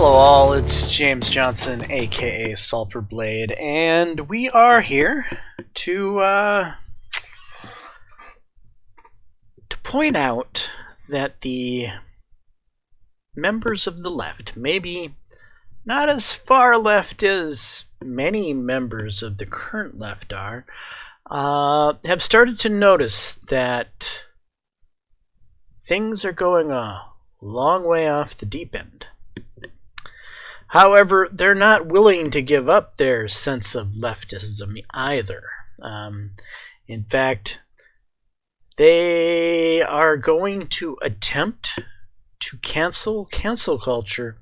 Hello all, it's James Johnson, aka Sulphur Blade, and we are here to point out that the members of the left, maybe not as far left as many members of the current left are, have started to notice that things are going a long way off the deep end. However, they're not willing to give up their sense of leftism either. In fact, they are going to attempt to cancel culture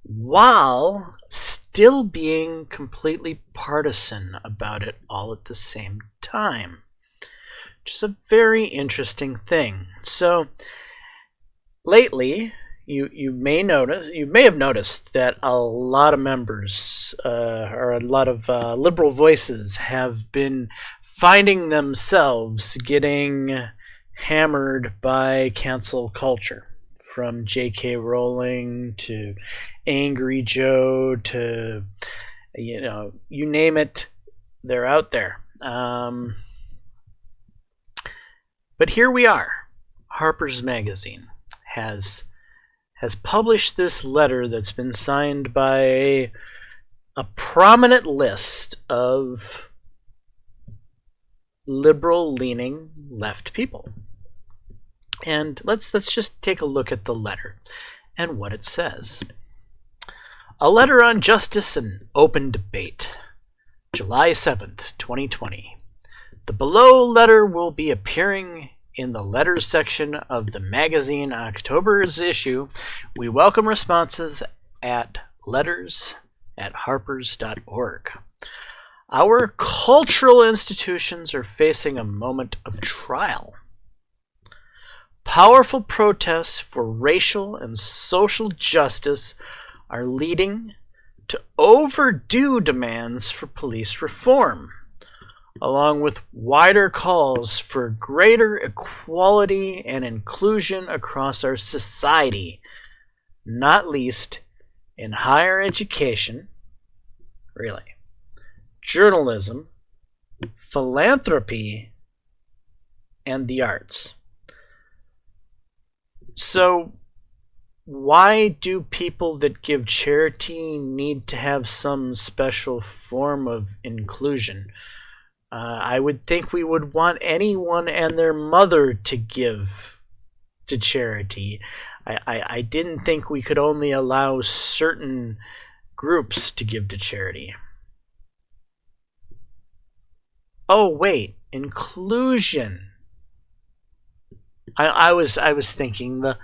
while still being completely partisan about it all at the same time, which is a very interesting thing. So, lately, you may have noticed that a lot of members or a lot of liberal voices have been finding themselves getting hammered by cancel culture, from J.K. Rowling to Angry Joe to you name it, they're out there. But here we are. Harper's Magazine has published this letter that's been signed by a prominent list of liberal-leaning left people. And let's just take a look at the letter and what it says. A letter on justice and open debate, July 7th, 2020. The below letter will be appearing in the letters section of the magazine October's issue. We welcome responses at letters@harpers.org. Our cultural institutions are facing a moment of trial. Powerful protests for racial and social justice are leading to overdue demands for police reform, along with wider calls for greater equality and inclusion across our society, not least in higher education, journalism, philanthropy, and the arts. So, why do people that give charity need to have some special form of inclusion? I would think we would want anyone and their mother to give to charity. I didn't think we could only allow certain groups to give to charity. Oh wait, inclusion. I was thinking the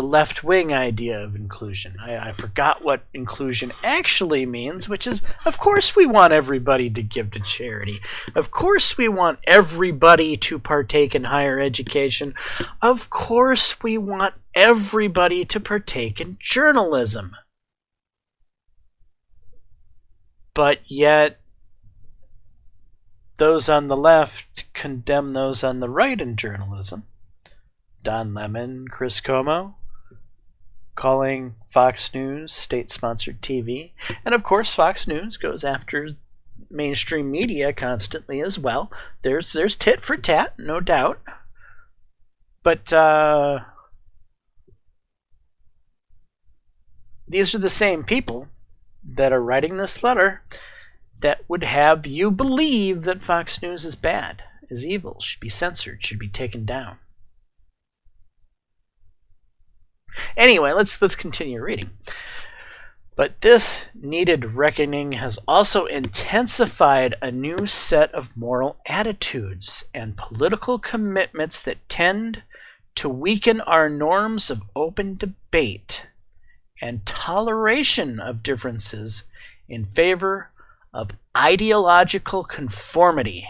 left-wing idea of inclusion. I forgot what inclusion actually means, which is, of course we want everybody to give to charity. Of course we want everybody to partake in higher education. Of course we want everybody to partake in journalism. But yet, those on the left condemn those on the right in journalism. Don Lemon, Chris Como, calling Fox News state-sponsored TV. And of course, Fox News goes after mainstream media constantly as well. There's tit for tat, no doubt. But these are the same people that are writing this letter that would have you believe that Fox News is bad, is evil, should be censored, should be taken down. Anyway, let's continue reading. But this needed reckoning has also intensified a new set of moral attitudes and political commitments that tend to weaken our norms of open debate and toleration of differences in favor of ideological conformity.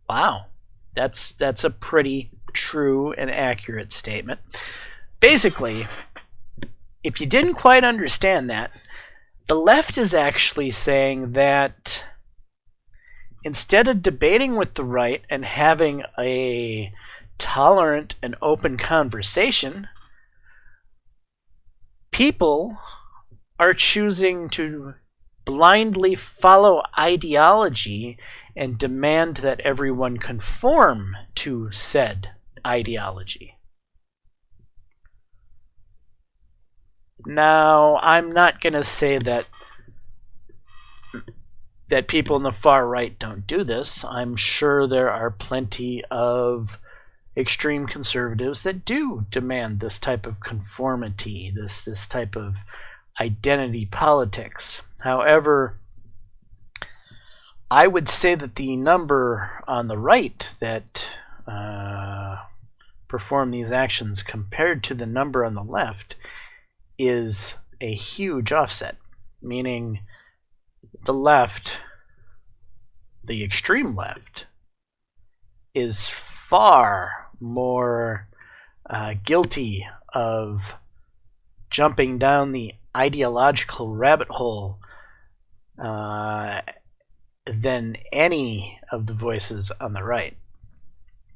Wow, that's a pretty true and accurate statement. Basically, if you didn't quite understand that, the left is actually saying that instead of debating with the right and having a tolerant and open conversation, People are choosing to blindly follow ideology and demand that everyone conform to said ideology. Now, I'm not going to say that people in the far right don't do this. I'm sure there are plenty of extreme conservatives that do demand this type of conformity, this type of identity politics. However, I would say that the number on the right that perform these actions compared to the number on the left is a huge offset, meaning the left, the extreme left, is far more guilty of jumping down the ideological rabbit hole than any of the voices on the right,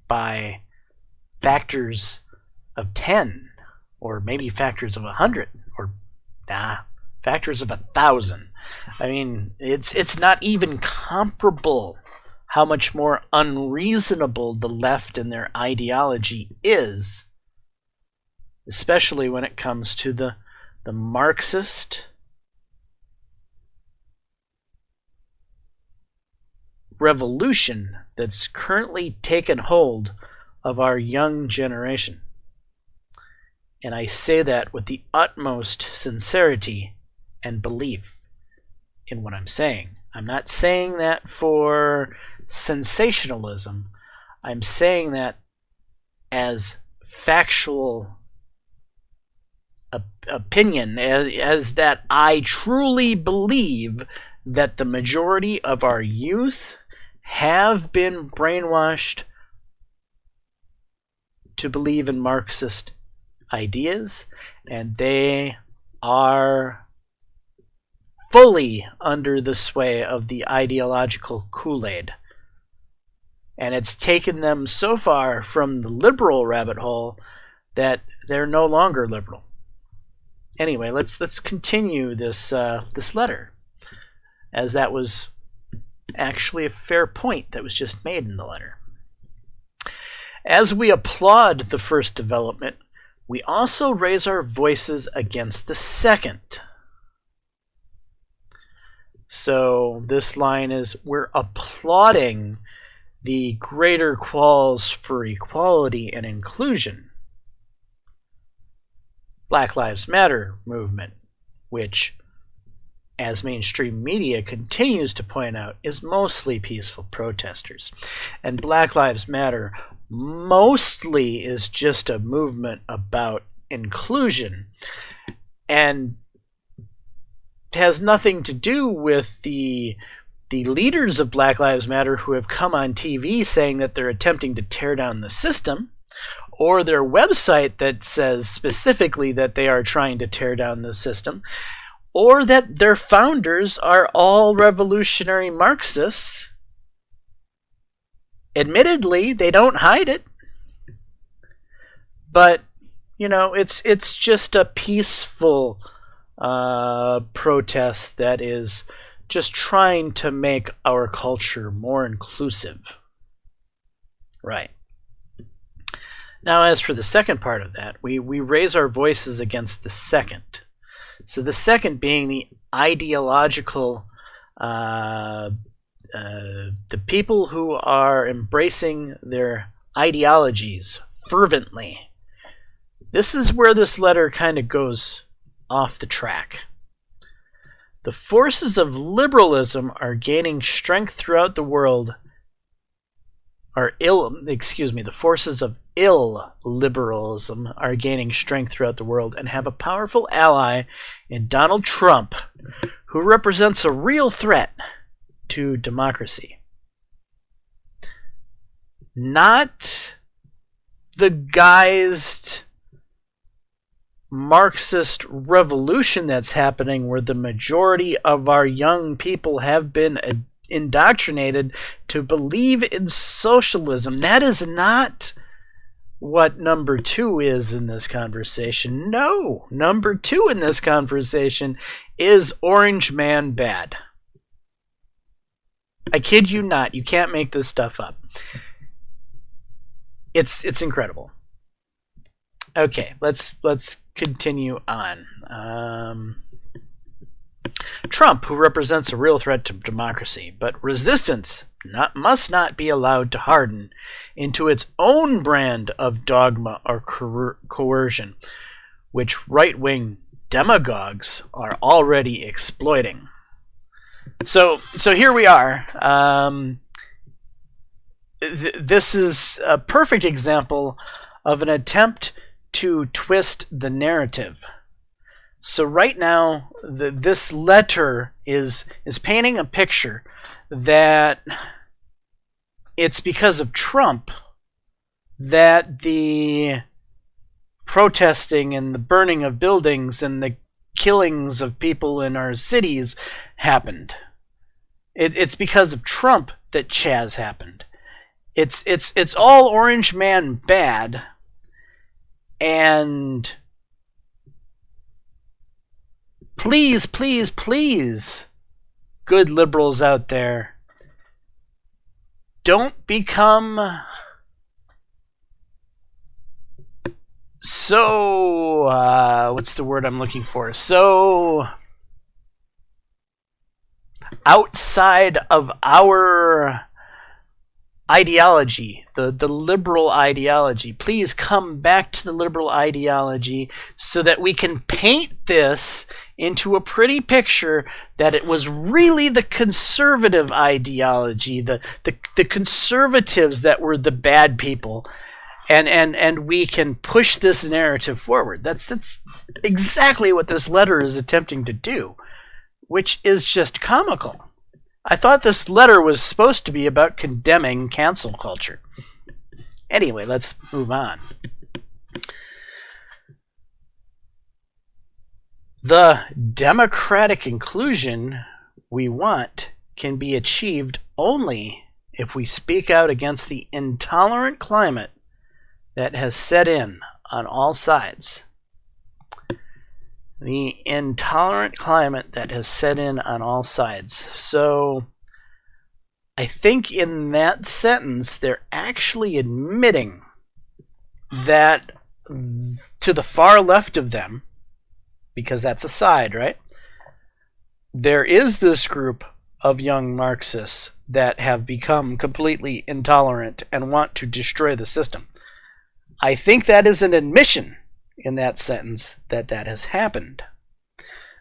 by factors of 10, or maybe factors of 100, or factors of 1,000. I mean, it's not even comparable how much more unreasonable the left and their ideology is, especially when it comes to the Marxist revolution that's currently taken hold of our young generation. And I say that with the utmost sincerity and belief in what I'm saying. I'm not saying that for sensationalism. I'm saying that as factual opinion, as that I truly believe that the majority of our youth have been brainwashed to believe in Marxist ideas, and they are fully under the sway of the ideological Kool-Aid. And it's taken them so far from the liberal rabbit hole that they're no longer liberal. Anyway, let's continue this letter, as that was actually a fair point that was just made in the letter. As we applaud the first development, we also raise our voices against the second. So this line is, we're applauding the greater calls for equality and inclusion, Black Lives Matter movement, which, as mainstream media continues to point out, is mostly peaceful protesters. And Black Lives Matter mostly is just a movement about inclusion, and has nothing to do with the leaders of Black Lives Matter who have come on TV saying that they're attempting to tear down the system, or their website that says specifically that they are trying to tear down the system, or that their founders are all revolutionary Marxists. Admittedly, they don't hide it. But, you know, it's just a peaceful protest that is just trying to make our culture more inclusive. Right. Now, as for the second part of that, we raise our voices against the second. So the second being the ideological, the people who are embracing their ideologies fervently. This is where this letter kind of goes off the track. The forces of liberalism are gaining strength throughout the world. The forces of illiberalism are gaining strength throughout the world and have a powerful ally in Donald Trump, who represents a real threat to democracy. Not the guised Marxist revolution that's happening, where the majority of our young people have been indoctrinated to believe in socialism. That is not what number 2 is in this conversation. No, number 2 in this conversation is Orange Man bad. I kid you not. You can't make this stuff up. It's incredible. Okay, let's continue on. Trump, who represents a real threat to democracy, but resistance must not be allowed to harden into its own brand of dogma or coercion, which right-wing demagogues are already exploiting. So here we are. This is a perfect example of an attempt to twist the narrative. So right now, this letter is painting a picture that it's because of Trump that the protesting and the burning of buildings and the killings of people in our cities happened. It's because of Trump that Chaz happened. It's all Orange Man bad, and please, please, please, good liberals out there, don't become so, what's the word I'm looking for? So outside of our ideology, the liberal ideology. Please come back to the liberal ideology so that we can paint this into a pretty picture that it was really the conservative ideology, the conservatives that were the bad people, and we can push this narrative forward. That's exactly what this letter is attempting to do, which is just comical. I thought this letter was supposed to be about condemning cancel culture. Anyway, let's move on. The democratic inclusion we want can be achieved only if we speak out against the intolerant climate that has set in on all sides. The intolerant climate that has set in on all sides. So I think in that sentence, they're actually admitting that to the far left of them, because that's a side, right? There is this group of young Marxists that have become completely intolerant and want to destroy the system. I think that is an admission in that sentence that has happened.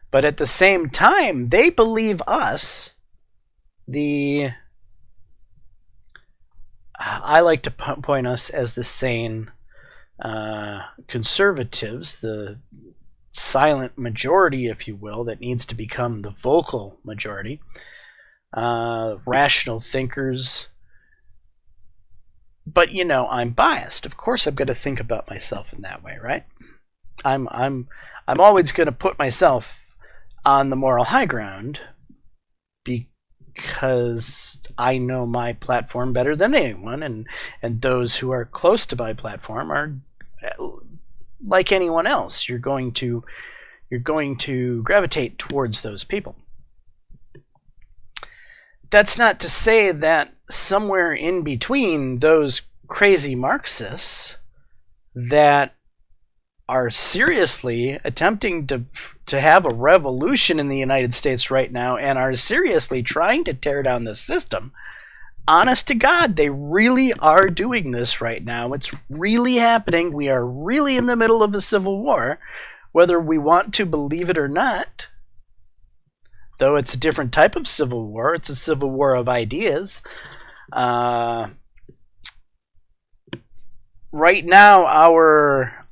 But at the same time, they believe us, I like to point us as the sane conservatives, the silent majority, if you will, that needs to become the vocal majority, rational thinkers. But you know, I'm biased. Of course, I'm going to think about myself in that way, right? I'm always going to put myself on the moral high ground because I know my platform better than anyone, and those who are close to my platform are like anyone else. You're going to gravitate towards those people. That's not to say that somewhere in between those crazy Marxists that are seriously attempting to have a revolution in the United States right now and are seriously trying to tear down the system. Honest to God, they really are doing this right now. It's really happening. We are really in the middle of a civil war, whether we want to believe it or not. Though it's a different type of civil war. It's a civil war of ideas. Right now,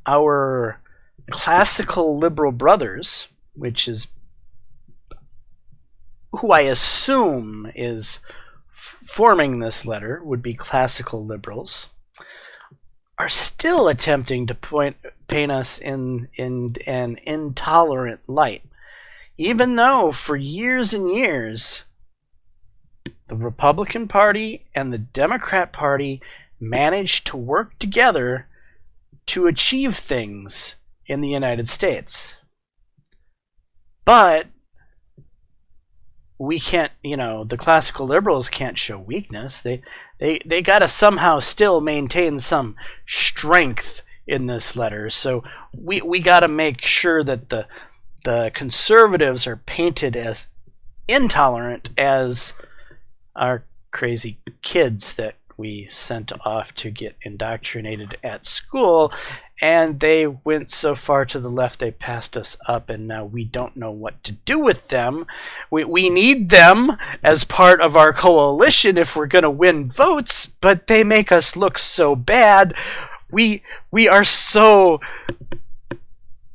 our classical liberal brothers, which is who I assume is forming this letter, would be classical liberals, are still attempting to paint us in an intolerant light. Even though for years and years, the Republican Party and the Democrat Party managed to work together to achieve things in the United States. But we can't, the classical liberals can't show weakness. They got to somehow still maintain some strength in this letter. So we got to make sure that the conservatives are painted as intolerant as our crazy kids that we sent off to get indoctrinated at school, and they went so far to the left they passed us up, and now we don't know what to do with them. We need them as part of our coalition if we're going to win votes, but they make us look so bad. We are so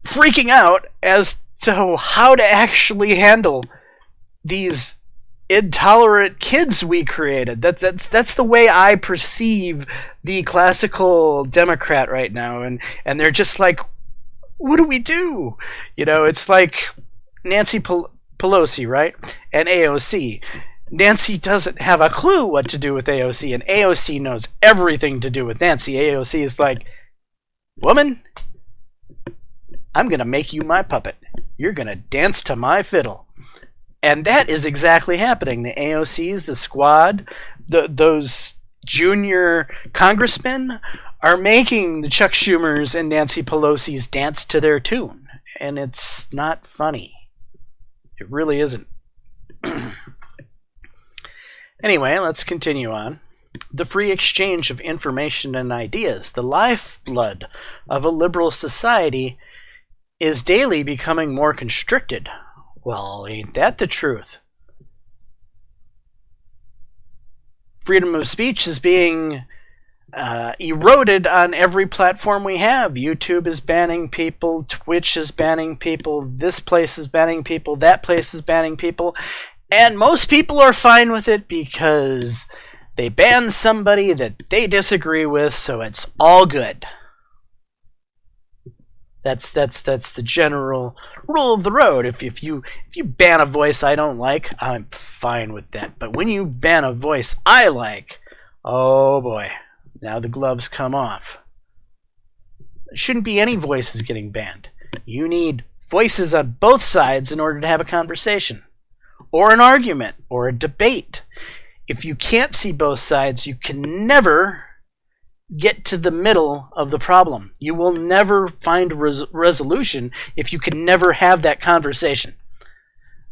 freaking out as to how to actually handle these intolerant kids we created. That's the way I perceive the classical Democrat right now, and they're just like, what do we do? It's like Nancy Pelosi, right? And AOC. Nancy doesn't have a clue what to do with AOC, and AOC knows everything to do with Nancy. AOC is like, woman, I'm gonna make you my puppet. You're gonna dance to my fiddle. And that is exactly happening. The AOCs, the squad, those junior congressmen are making the Chuck Schumers and Nancy Pelosi's dance to their tune. And it's not funny. It really isn't. Anyway, let's continue on. The free exchange of information and ideas, the lifeblood of a liberal society, is daily becoming more constricted. Well, ain't that the truth? Freedom of speech is being eroded on every platform we have. YouTube is banning people, Twitch is banning people, this place is banning people, that place is banning people, and most people are fine with it because they ban somebody that they disagree with, so it's all good. That's the general rule of the road. If you ban a voice I don't like, I'm fine with that. But when you ban a voice I like, oh boy, now the gloves come off. There shouldn't be any voices getting banned. You need voices on both sides in order to have a conversation, or an argument, or a debate. If you can't see both sides, you can never get to the middle of the problem. You will never find a resolution if you can never have that conversation.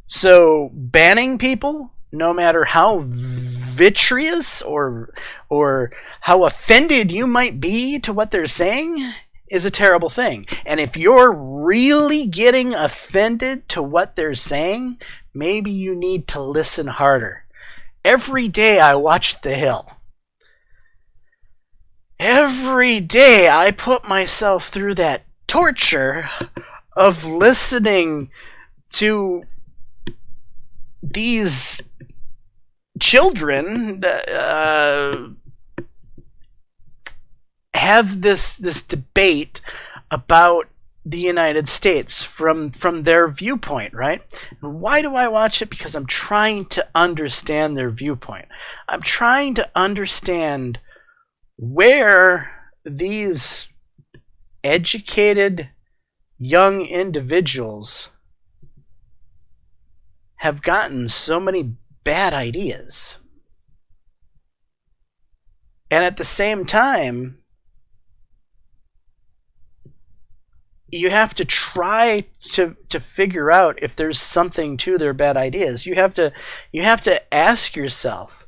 So banning people, no matter how vitreous or how offended you might be to what they're saying, is a terrible thing. And if you're really getting offended to what they're saying, maybe you need to listen harder. Every day I watch The Hill. Every day I put myself through that torture of listening to these children have this debate about the United States from their viewpoint, right? And why do I watch it? Because I'm trying to understand their viewpoint. I'm trying to understand where these educated young individuals have gotten so many bad ideas. And at the same time, you have to try to figure out if there's something to their bad ideas. You have to ask yourself,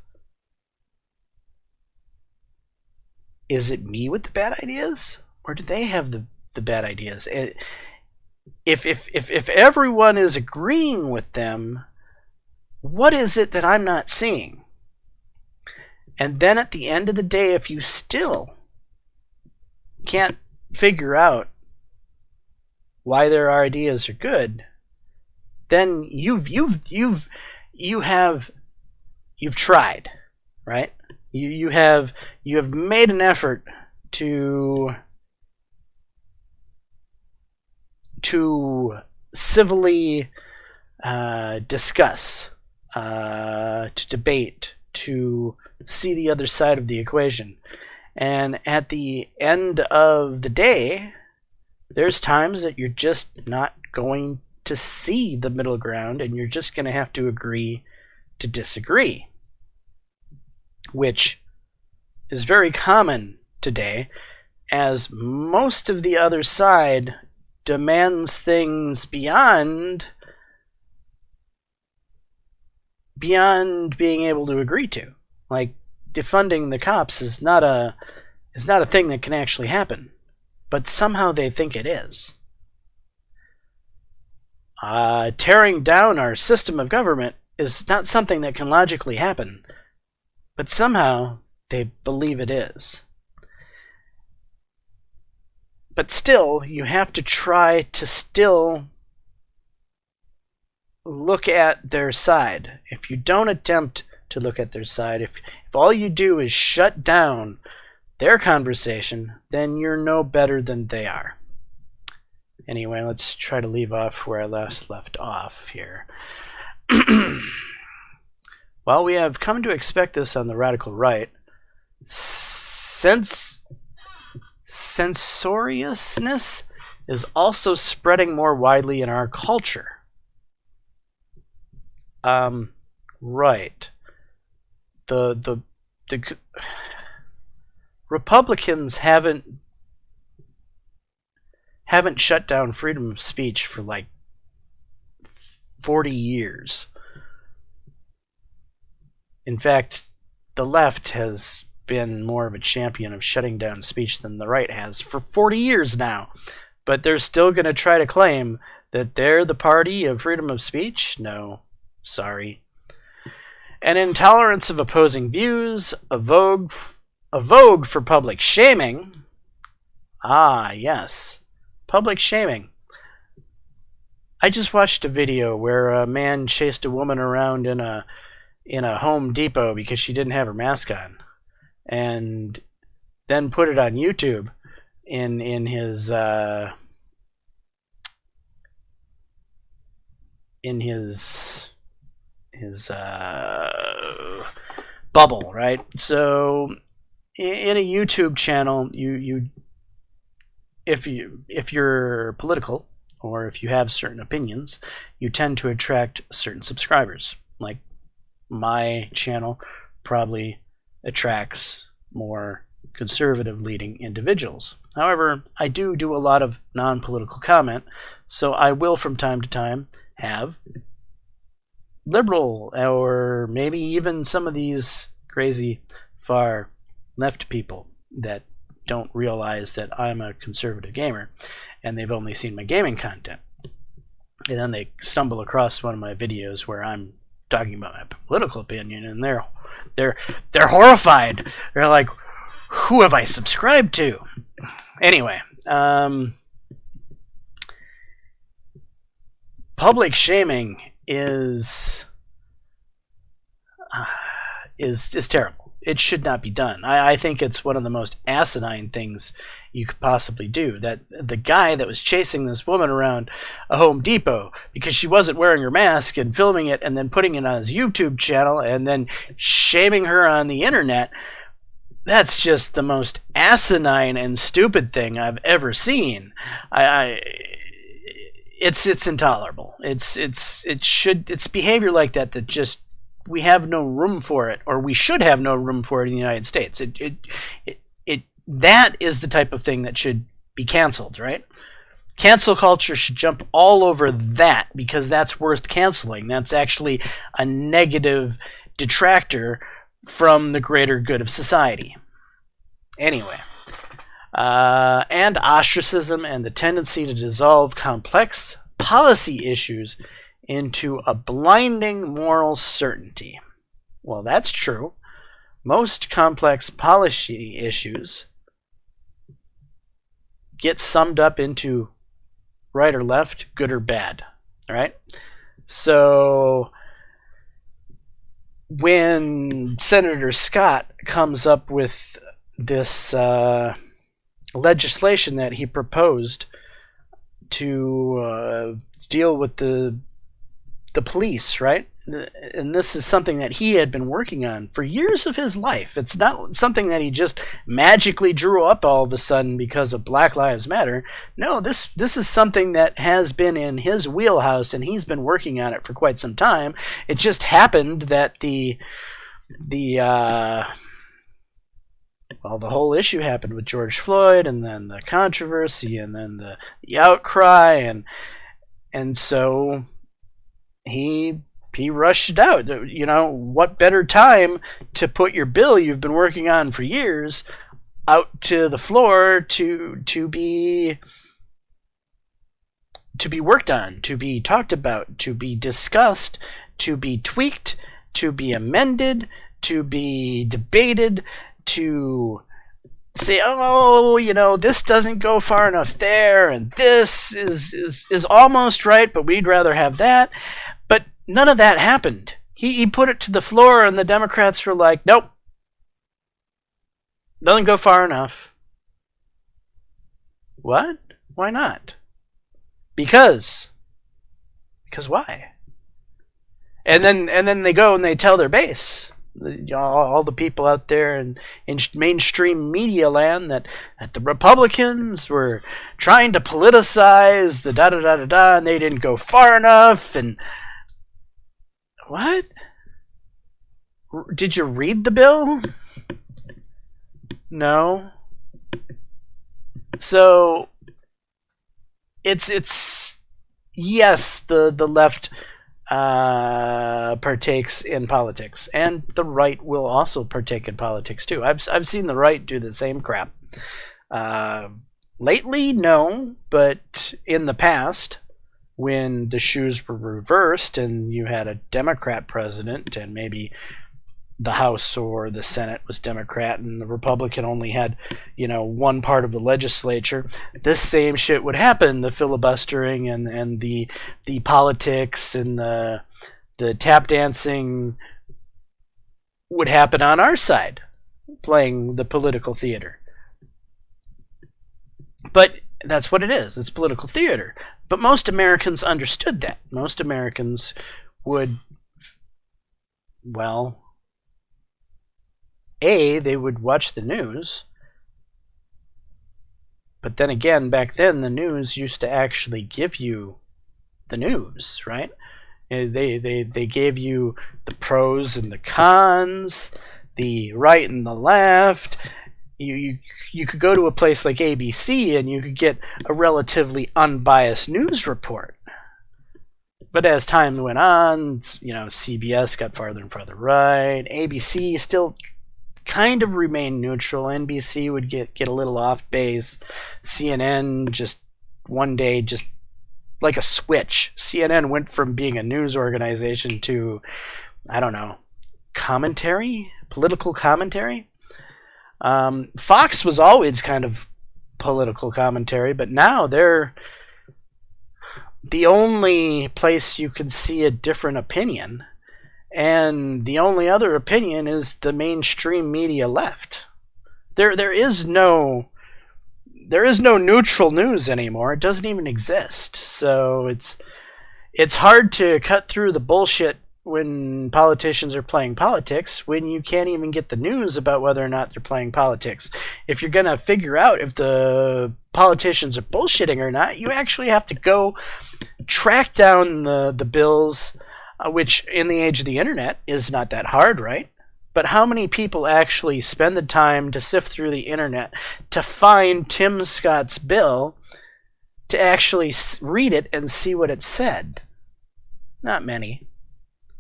is it me with the bad ideas, or do they have the bad ideas? If everyone is agreeing with them, what is it that I'm not seeing? And then at the end of the day, if you still can't figure out why their ideas are good, then you've tried, right? You have made an effort to civilly discuss, to debate, to see the other side of the equation. And at the end of the day, there's times that you're just not going to see the middle ground, and you're just going to have to agree to disagree, which is very common today, as most of the other side demands things beyond being able to agree to. Like, defunding the cops is not a thing that can actually happen, but somehow they think it is. Tearing down our system of government is not something that can logically happen, but somehow they believe it is. But still, you have to try to still look at their side. If you don't attempt to look at their side, if all you do is shut down their conversation, then you're no better than they are. Anyway, let's try to leave off where I last left off here. While we have come to expect this on the radical right, censoriousness is also spreading more widely in our culture. Right. The Republicans haven't shut down freedom of speech for like 40 years. In fact, the left has been more of a champion of shutting down speech than the right has for 40 years now. But they're still going to try to claim that they're the party of freedom of speech? No. Sorry. An intolerance of opposing views, a vogue for public shaming. Ah, yes. Public shaming. I just watched a video where a man chased a woman around in a Home Depot because she didn't have her mask on, and then put it on YouTube in his bubble, right? So in a YouTube channel, if you're political, or if you have certain opinions, you tend to attract certain subscribers. Like, my channel probably attracts more conservative leading individuals. However, I do a lot of non-political comment, so I will from time to time have liberal, or maybe even some of these crazy far left people that don't realize that I'm a conservative gamer and they've only seen my gaming content, and then they stumble across one of my videos where I'm talking about my political opinion, and they're horrified. They're like, who have I subscribed to? Anyway, public shaming is terrible. It should not be done. I think it's one of the most asinine things you could possibly do. That the guy that was chasing this woman around a Home Depot because she wasn't wearing her mask and filming it and then putting it on his YouTube channel and then shaming her on the internet, that's just the most asinine and stupid thing I've ever seen. It's intolerable. It's behavior like that just, we have no room for it, or we should have no room for it in the United States. That is the type of thing that should be canceled, right? Cancel culture should jump all over that, because that's worth canceling. That's actually a negative detractor from the greater good of society. Anyway, and ostracism and the tendency to dissolve complex policy issues into a blinding moral certainty. Well, that's true. Most complex policy issues get summed up into right or left, good or bad, right? So when Senator Scott comes up with this legislation that he proposed to deal with the police, right? and this is something that he had been working on for years of his life. It's not something that he just magically drew up all of a sudden because of Black Lives Matter. No, this is something that has been in his wheelhouse, and he's been working on it for quite some time. It just happened that the whole issue happened with George Floyd, and then the controversy, and then the outcry, and so he rushed it out. You know, what better time to put your bill you've been working on for years out to the floor to be worked on, to be talked about, to be discussed, to be tweaked, to be amended, to be debated, to say, oh, you know, this doesn't go far enough there, and this is almost right, but we'd rather have that. But none of that happened. He put it to the floor, and the Democrats were like, nope, doesn't go far enough. What? Why not? Because why? And then they go and they tell their base, all the people out there in mainstream media land, that the Republicans were trying to politicize the da-da-da-da-da, and they didn't go far enough. And what? Did you read the bill? No. So it's yes, the left partakes in politics, and the right will also partake in politics too. I've seen the right do the same crap. Lately, no, but in the past, when the shoes were reversed and you had a Democrat president, and maybe the House or the Senate was Democrat and the Republican only had, you know, one part of the legislature, this same shit would happen. The filibustering and the politics and the tap dancing would happen on our side, playing the political theater. But that's what it is. It's political theater. But most Americans understood that. Most Americans would, well, they would watch the news, but then again, back then, the news used to actually give you the news, right? They gave you the pros and the cons, the right and the left. You could go to a place like ABC and you could get a relatively unbiased news report. But as time went on, you know, CBS got farther and farther right. ABC still kind of remained neutral. NBC would get a little off base. CNN just one day, just like a switch, CNN went from being a news organization to, I don't know, commentary, political commentary. Fox was always kind of political commentary, but now they're the only place you can see a different opinion. And the only other opinion is the mainstream media left. There is no neutral news anymore. It doesn't even exist. So it's hard to cut through the bullshit when politicians are playing politics, when you can't even get the news about whether or not they're playing politics. If you're going to figure out if the politicians are bullshitting or not, you actually have to go track down the bills, which in the age of the internet is not that hard, right? But how many people actually spend the time to sift through the internet to find Tim Scott's bill, to actually read it and see what it said? Not many.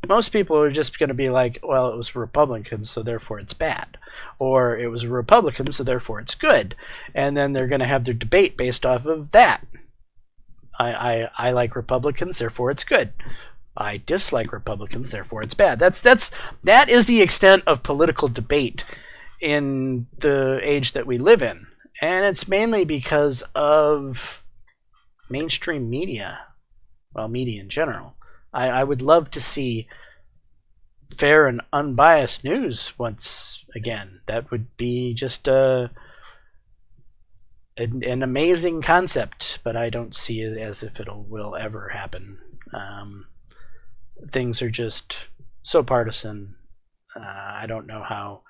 Most people are just going to be like, well, it was Republicans, so therefore it's bad. Or it was a Republican, so therefore it's good. And then they're going to have their debate based off of that. I like Republicans, therefore it's good. I dislike Republicans, therefore it's bad. That is the extent of political debate in the age that we live in. And it's mainly because of mainstream media. Well, media in general. I would love to see fair and unbiased news once again. That would be just an amazing concept, but I don't see it as if it will ever happen. things are just so partisan. I don't know how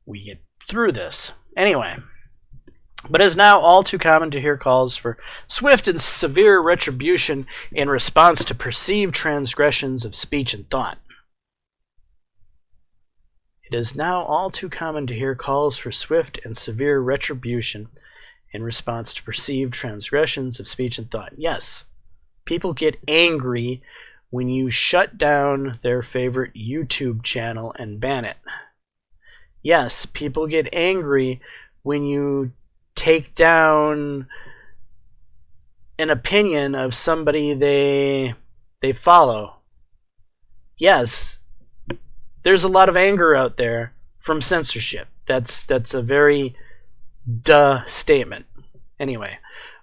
we get through this. Anyway, but it is now all too common to hear calls for swift and severe retribution in response to perceived transgressions of speech and thought. It is now all too common to hear calls for swift and severe retribution in response to perceived transgressions of speech and thought. Yes, people get angry when you shut down their favorite YouTube channel and ban it. Yes, people get angry when you take down an opinion of somebody they follow. Yes, there's a lot of anger out there from censorship. That's a very duh statement. Anyway,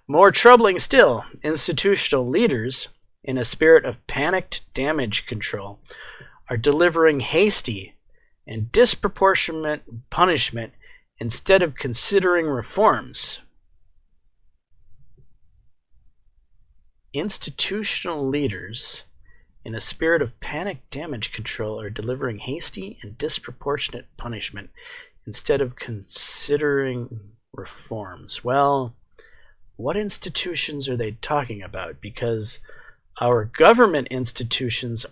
more troubling still, institutional leaders, in a spirit of panicked damage control, are delivering hasty and disproportionate punishment instead of considering reforms. Institutional leaders, in a spirit of panic damage control, are delivering hasty and disproportionate punishment instead of considering reforms. Well, what institutions are they talking about? Because our government institutions,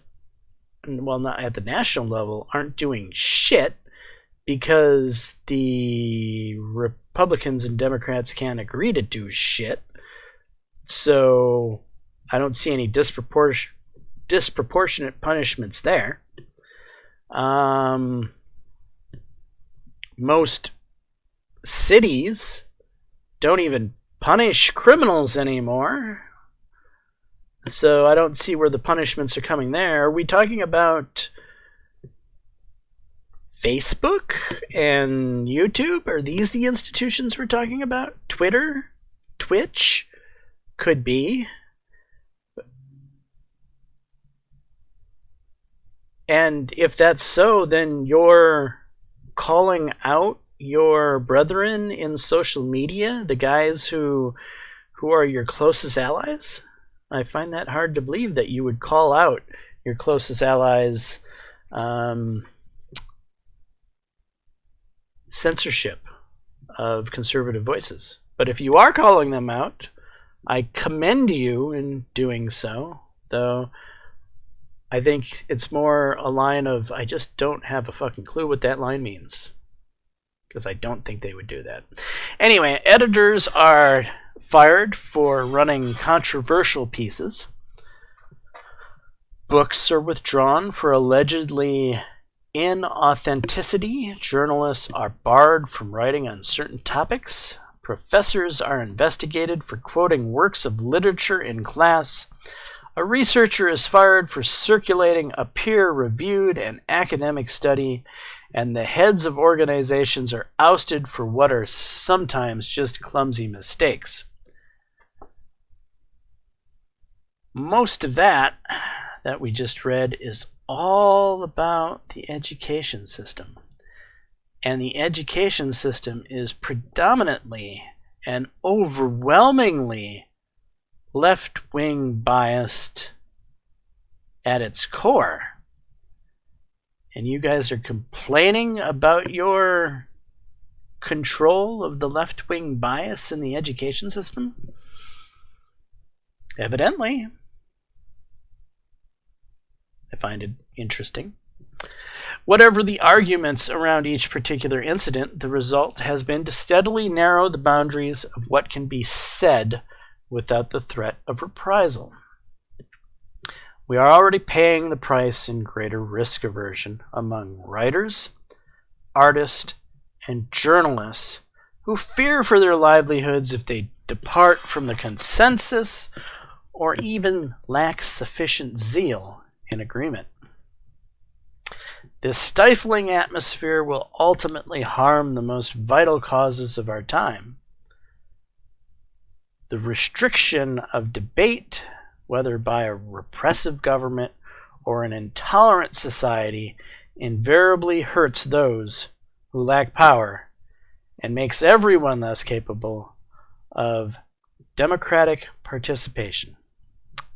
well, not at the national level, aren't doing shit because the Republicans and Democrats can't agree to do shit. So I don't see any disproportionate punishments there. Most cities don't even punish criminals anymore. So I don't see where the punishments are coming there. Are we talking about Facebook and YouTube? Are these the institutions we're talking about? Twitter? Twitch? Could be. And if that's so, then you're calling out your brethren in social media, the guys who are your closest allies? I find that hard to believe that you would call out your closest allies' censorship of conservative voices. But if you are calling them out, I commend you in doing so, though I think it's more a line of, I just don't have a fucking clue what that line means. Because I don't think they would do that. Anyway, editors are fired for running controversial pieces. Books are withdrawn for allegedly inauthenticity. Journalists are barred from writing on certain topics. Professors are investigated for quoting works of literature in class. A researcher is fired for circulating a peer-reviewed and academic study, and the heads of organizations are ousted for what are sometimes just clumsy mistakes. Most of that we just read is all about the education system. And the education system is predominantly and overwhelmingly left-wing biased at its core. And you guys are complaining about your control of the left-wing bias in the education system? Evidently. I find it interesting. Whatever the arguments around each particular incident, the result has been to steadily narrow the boundaries of what can be said without the threat of reprisal. We are already paying the price in greater risk aversion among writers, artists, and journalists who fear for their livelihoods if they depart from the consensus or even lack sufficient zeal in agreement. This stifling atmosphere will ultimately harm the most vital causes of our time. The restriction of debate, whether by a repressive government or an intolerant society, invariably hurts those who lack power and makes everyone less capable of democratic participation.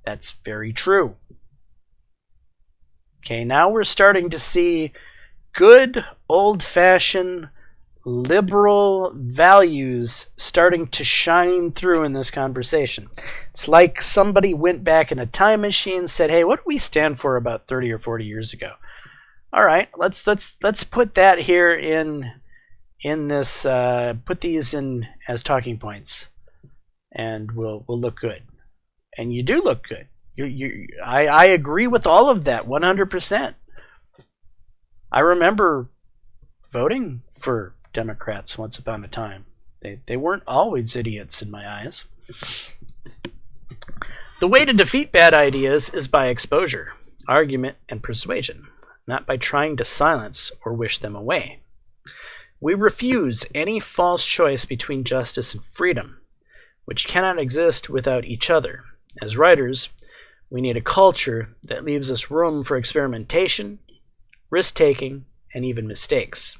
That's very true. Okay, now we're starting to see good old-fashioned liberal values starting to shine through in this conversation. It's like somebody went back in a time machine and said, hey, what do we stand for about 30 or 40 years ago? All right, let's put that here in this, put these in as talking points, and we'll look good. And you do look good. I agree with all of that 100%. I remember voting for Democrats once upon a time. They weren't always idiots in my eyes. The way to defeat bad ideas is by exposure, argument, and persuasion, not by trying to silence or wish them away. We refuse any false choice between justice and freedom, which cannot exist without each other. As writers, we need a culture that leaves us room for experimentation, risk-taking, and even mistakes.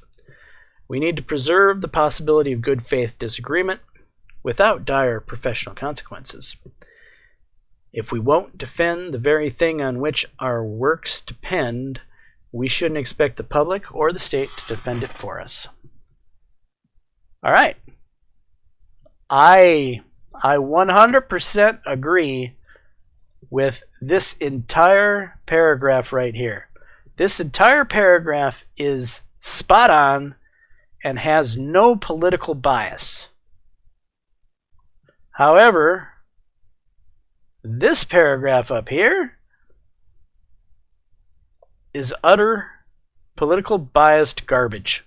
We need to preserve the possibility of good faith disagreement without dire professional consequences. If we won't defend the very thing on which our works depend, we shouldn't expect the public or the state to defend it for us. All right. I 100% agree with this entire paragraph right here. This entire paragraph is spot on and has no political bias. However, this paragraph up here is utter political biased garbage.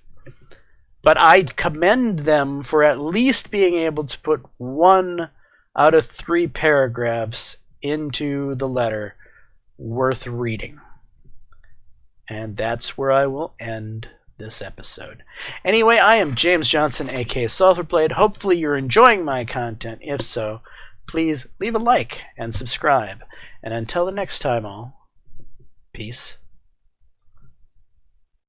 But I commend them for at least being able to put 1 out of 3 paragraphs into the letter worth reading. And that's where I will end this episode. Anyway, I am James Johnson, aka Sulfurblade. Hopefully you're enjoying my content. If so, please leave a like and subscribe. And until the next time, all, peace